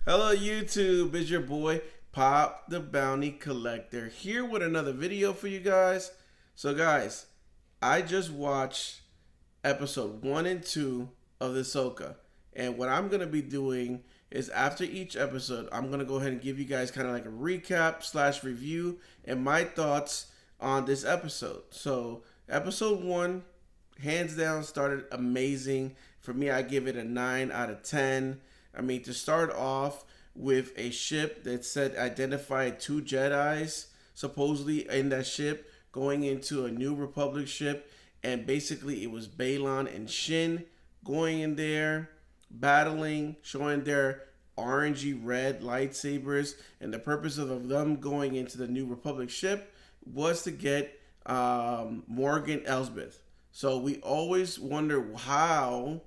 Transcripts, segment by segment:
Hello YouTube, it's your boy Pop the Bounty Collector here with another video for you guys. So guys, I just watched episode 1 and 2 of the Ahsoka, and what I'm going to be doing is after each episode I'm going to go ahead and give you guys kind of like a recap slash review and my thoughts on this episode. So episode 1 hands down started amazing. For me, I give it a 9 out of 10. I mean, to start off with a ship that said identified two Jedis supposedly in that ship going into a New Republic ship, and basically it was Balon and Shin going in there, battling, showing their orangey red lightsabers, and the purpose of them going into the New Republic ship was to get Morgan Elsbeth. So we always wonder how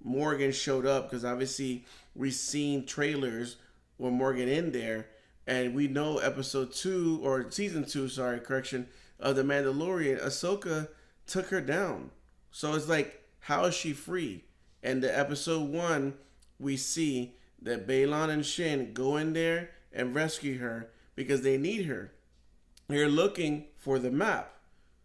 Morgan showed up, because obviously we've seen trailers with Morgan in there, and we know episode 2 or season 2, sorry, correction, of the Mandalorian, Ahsoka took her down. So it's like, how is she free? And the episode 1, we see that Balon and Shin go in there and rescue her because they need her. They're looking for the map.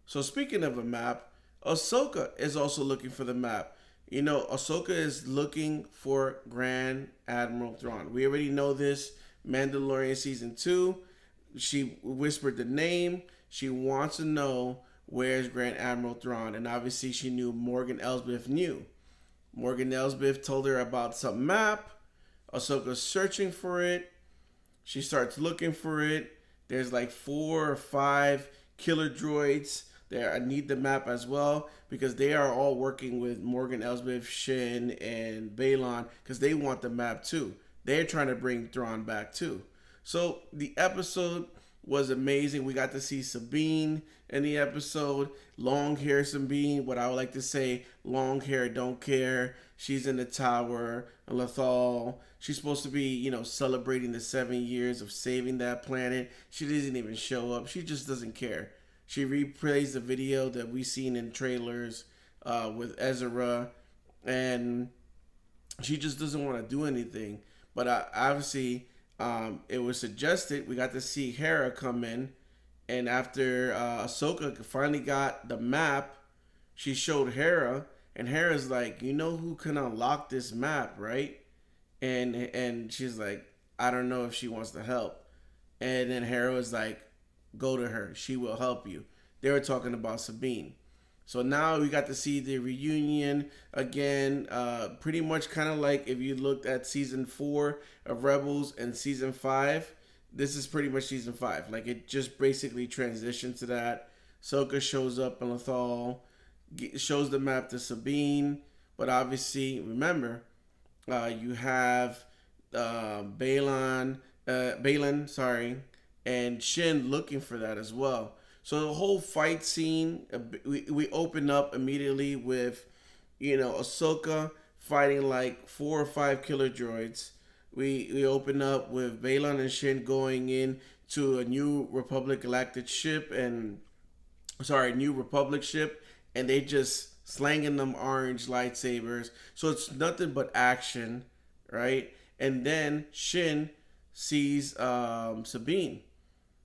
So speaking of a map, Ahsoka is also looking for the map. You know, Ahsoka is looking for Grand Admiral Thrawn. We already know this. Mandalorian season 2, she whispered the name. She wants to know where's Grand Admiral Thrawn, and obviously she knew Morgan Elsbeth knew. Morgan Elsbeth told her about some map. Ahsoka's searching for it. She starts looking for it. There's like 4 or 5 killer droids there. I need the map as well, because they are all working with Morgan Elsbeth, Shin, and Balon, because they want the map too. They're trying to bring Thrawn back too. So the episode was amazing. We got to see Sabine in the episode. Long hair Sabine, what I would like to say, long hair, don't care. She's in the tower, Lothal. She's supposed to be, you know, celebrating the 7 years of saving that planet. She doesn't even show up. She just doesn't care. She replays the video that we seen in trailers with Ezra, and she just doesn't want to do anything. But obviously, it was suggested we got to see Hera come in, and after Ahsoka finally got the map, she showed Hera, and Hera's like, "You know who can unlock this map, right?" And she's like, "I don't know if she wants to help." And then Hera was like, "Go to her. She will help you." They were talking about Sabine. So now we got to see the reunion again. Pretty much kind of like if you looked at season 4 of Rebels and season 5, this is pretty much season 5. Like, it just basically transitioned to that. Ahsoka shows up in Lothal, shows the map to Sabine. But obviously, remember, you have Balin, sorry, and Shin looking for that as well. So the whole fight scene, we open up immediately with, you know, Ahsoka fighting like 4 or 5 killer droids. We open up with Balon and Shin going in to a New Republic galactic ship, and New Republic ship, and they just slanging them orange lightsabers. So it's nothing but action, right? And then Shin sees Sabine.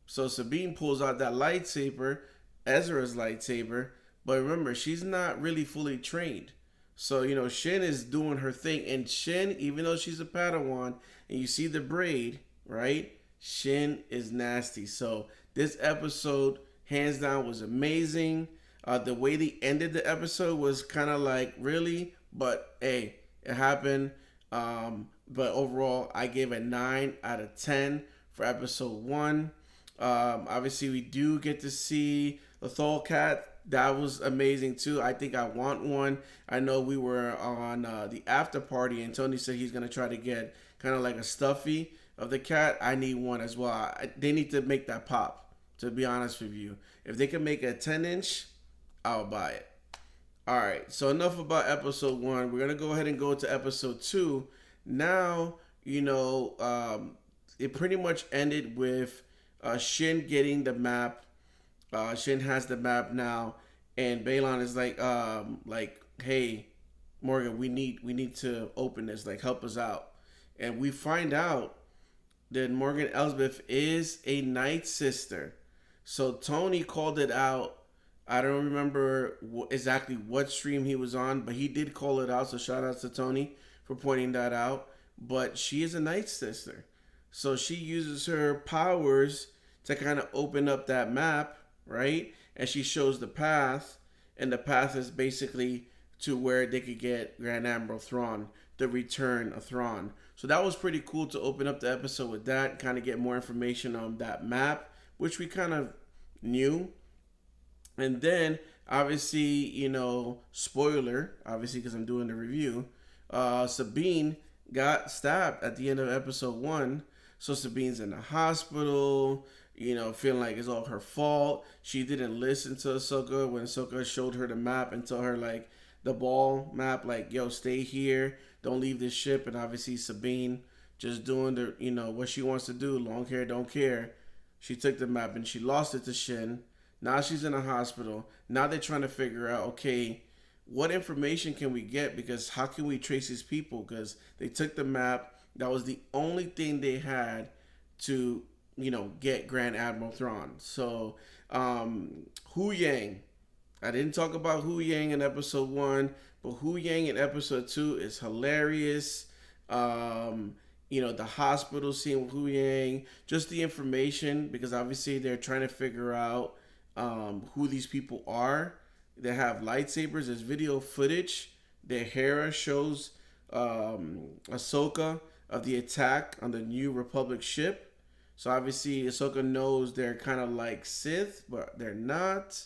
So Sabine pulls out that lightsaber, Ezra's lightsaber, but remember, she's not really fully trained. So, you know, Shin is doing her thing, and Shin, even though she's a Padawan, and you see the braid, right? Shin is nasty. So this episode, hands down, was amazing. The way they ended the episode was kind of like, really? But hey, it happened. But overall, I gave a 9 out of 10 for episode 1. Obviously, we do get to see the Thal cat. That was amazing too. I think I want one. I know we were on the after party, and Tony said he's gonna try to get kind of like a stuffy of the cat. I need one as well. They need to make that pop. To be honest with you, if they can make a 10-inch, I'll buy it. All right. So enough about episode 1. We're gonna go ahead and go to episode 2. Now, you know, it pretty much ended with Shin getting the map. Shin has the map now, and Balon is like, hey, Morgan, we need to open this. Like, help us out. and we find out that Morgan Elsbeth is a Night Sister. So Tony called it out. I don't remember exactly what stream he was on, but he did call it out. So shout out to Tony for pointing that out. But she is a Night Sister. So she uses her powers to kind of open up that map, right? And she shows the path. And the path is basically to where they could get Grand Admiral Thrawn, the return of Thrawn. So that was pretty cool to open up the episode with that, kind of get more information on that map, which we kind of knew. And then, obviously, spoiler, obviously, because I'm doing the review, Sabine got stabbed at the end of episode 1. So Sabine's in the hospital, feeling like it's all her fault. She didn't listen to Ahsoka when Ahsoka showed her the map and told her, like, the ball map, like, yo, stay here, don't leave this ship. And obviously Sabine just doing what she wants to do, long hair, don't care. She took the map and she lost it to Shin. Now she's in a hospital. Now they're trying to figure out, okay, what information can we get? Because how can we trace these people? Because they took the map. That was the only thing they had to, get Grand Admiral Thrawn. So, Hu Yang. I didn't talk about Hu Yang in episode 1, but Hu Yang in episode 2 is hilarious. The hospital scene with Hu Yang, just the information, because obviously they're trying to figure out who these people are. They have lightsabers. There's video footage. The Hera shows Ahsoka of the attack on the New Republic ship. So obviously Ahsoka knows they're kind of like Sith, but they're not.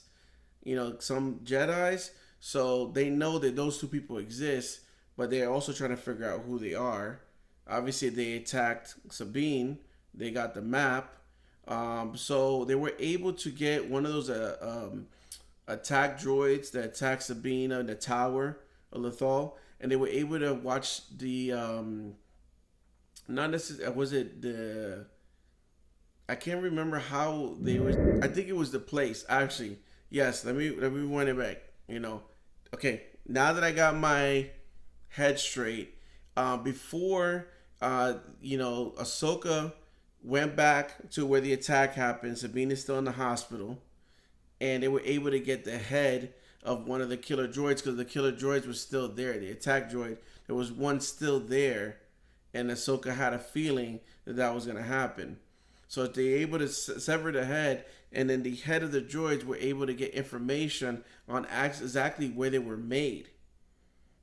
Some Jedis. So they know that those two people exist, but they're also trying to figure out who they are. Obviously they attacked Sabine. They got the map. So they were able to get one of those attack droids that attacked Sabine in the tower of Lothal, and they were able to watch the not necessarily, was it the, I can't remember how they were. I think it was the place actually. Yes, let me run it back. Okay. Now that I got my head straight, before Ahsoka went back to where the attack happened. Sabine is still in the hospital, and they were able to get the head of one of the killer droids because the killer droids was still there. The attack droid, there was one still there, and Ahsoka had a feeling that was going to happen. So they were able to sever the head, and then the head of the droids were able to get information on exactly where they were made.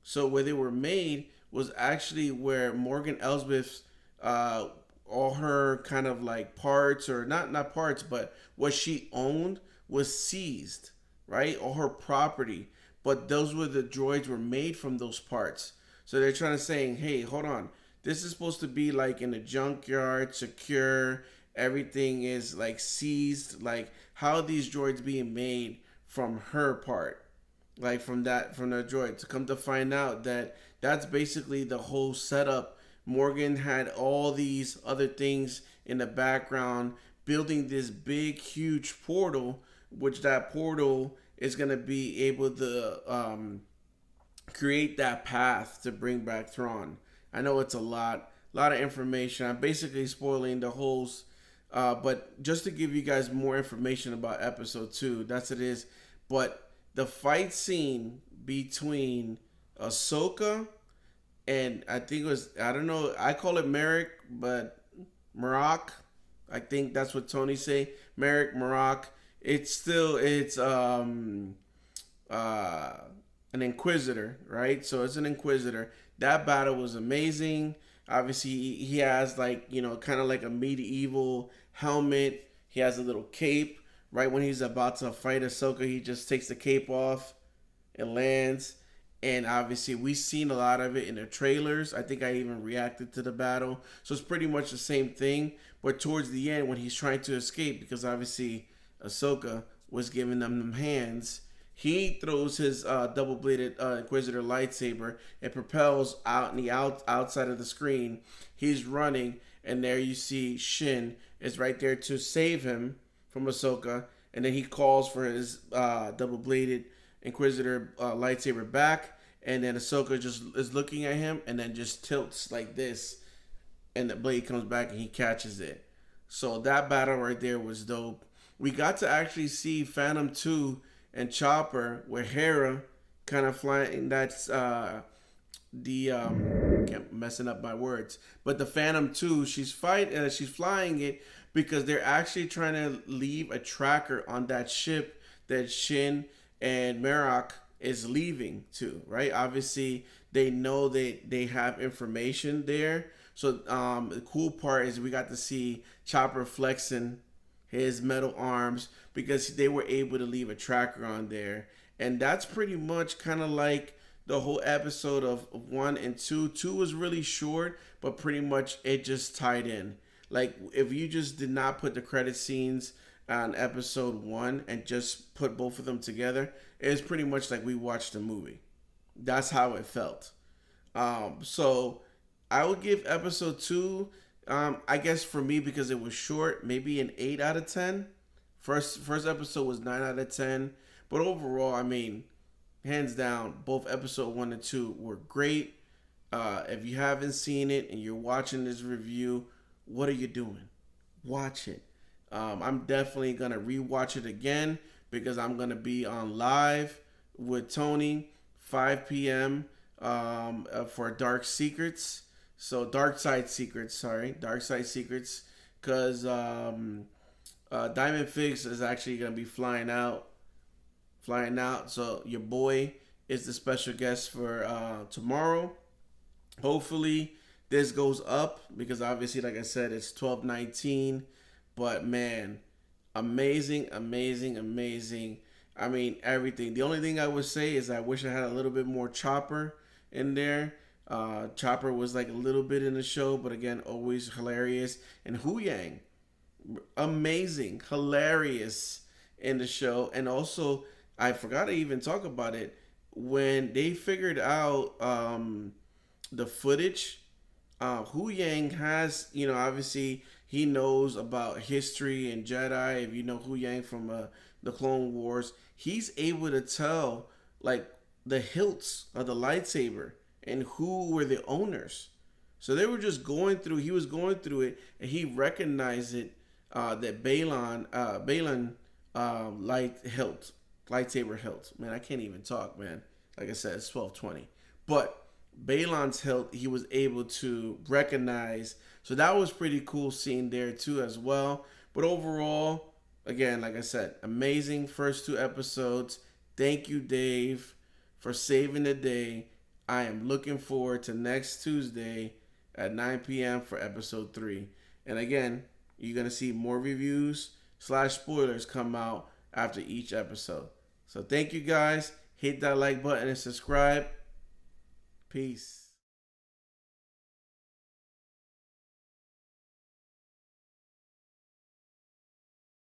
So where they were made was actually where Morgan Elsbeth's all her kind of like parts, or not parts, but what she owned was seized, right? All her property. But those were the droids were made from those parts. So they're trying to say, hey, hold on. This is supposed to be like in a junkyard, secure. Everything is like seized. Like, how are these droids being made from her part? Like from the droid. To come to find out that that's basically the whole setup. Morgan had all these other things in the background, building this big, huge portal, which that portal is going to be able to create that path to bring back Thrawn. I know it's a lot of information. I'm basically spoiling the whole, but just to give you guys more information about episode 2, that's it is. But the fight scene between Ahsoka and I think it was, I don't know, I call it Merrick, but Marok, I think that's what Tony say. Merrick, Marok. It's an Inquisitor, right? So it's an Inquisitor. That battle was amazing. Obviously, he has like, kind of like a medieval helmet. He has a little cape. Right when he's about to fight Ahsoka, he just takes the cape off and lands. And obviously, we've seen a lot of it in the trailers. I think I even reacted to the battle. So it's pretty much the same thing. But towards the end, when he's trying to escape, because obviously Ahsoka was giving them hands, he throws his double-bladed Inquisitor lightsaber. It propels out in the outside of the screen. He's running, and there you see Shin is right there to save him from Ahsoka. And then he calls for his double-bladed Inquisitor lightsaber back, and then Ahsoka just is looking at him and then just tilts like this and the blade comes back and he catches it. So that battle right there was dope. We got to actually see Phantom 2 and Chopper, where Hera kind of flying. That's the kept messing up my words, but the Phantom 2, she's flying it because they're actually trying to leave a tracker on that ship that Shin and Marok is leaving to, right? Obviously, they know they have information there. So the cool part is we got to see Chopper flexing his metal arms because they were able to leave a tracker on there. And that's pretty much kind of like the whole episode of 1 and 2. 2 was really short, but pretty much it just tied in. Like, if you just did not put the credit scenes on episode 1 and just put both of them together, it's pretty much like we watched a movie. That's how it felt. So I would give episode 2, I guess for me, because it was short, maybe an 8 out of 10. First episode was 9 out of 10. But overall, I mean, hands down, both episode 1 and 2 were great. If you haven't seen it and you're watching this review, what are you doing? Watch it. I'm definitely going to rewatch it again because I'm going to be on live with Tony 5 p.m. For Dark Secrets. So Darkside Secrets, Darkside Secrets, because Diamond Figs is actually going to be flying out. So your boy is the special guest for tomorrow. Hopefully this goes up because obviously, like I said, it's 12:19. But man, amazing. I mean, everything. The only thing I would say is I wish I had a little bit more Chopper in there. Chopper was like a little bit in the show, but again, always hilarious. And Hu Yang, amazing, hilarious in the show. And also, I forgot to even talk about it when they figured out the footage. Hu Yang has, obviously he knows about history and Jedi. If you know Hu Yang from the Clone Wars, he's able to tell like the hilts of the lightsaber and who were the owners. So they were just going through. He was going through it, and he recognized it that Balon lightsaber hilt. Man, I can't even talk, man. Like I said, it's 12:20, but Balon's hilt he was able to recognize. So that was pretty cool seeing there too as well. But overall, again, like I said, amazing first 2 episodes. Thank you, Dave, for saving the day. I am looking forward to next Tuesday at 9 p.m. for episode 3. And again, you're going to see more reviews / spoilers come out after each episode. So thank you guys. Hit that like button and subscribe. Peace.